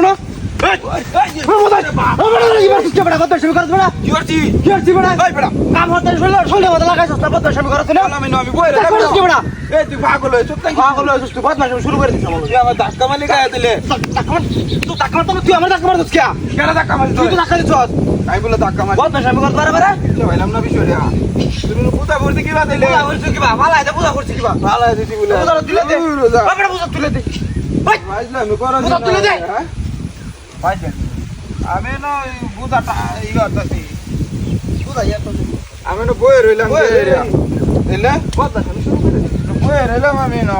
শোনো বদমাশামি করছ না কি করছি বেটা কাম হতে শোলে বদলা লাগাইছস না বদমাশামি করছ না আমি বই রে কি বেটা এই তুই পাগল হয়েছিস পাগল হয়েছিস তুই বদমাশামি শুরু করে দিছিস তুই আমার ধাক্কা মারলি গায়ে দিলে টাকা মারতো তুই আমার টাকা মারছিস কে কেন ধাক্কা মারলি তুই তো টাকা দিছস আমি বলে ধাক্কা মারলি বদমাশামি করছ বারে ভাইলাম না বিষয়টা তুই পুতা করতে কি বাতাইলে পূজা করছিস কি বা ভালো আইতে পূজা করছিস কি বা ভালো দিছি বলে পূজা তুলে দে বাপরে পূজা তুলে দে ওই ভাইলা আমি করো পূজা তুলে দে ভাইলা আমি না বুঝাটা ইয়াতাছি পূজা ইয়া তো আমি না বই রইলাম বইয়ে রইলাম। দিলে বদমাশামি শুরু করে দিছিস বই রইলাম আমি না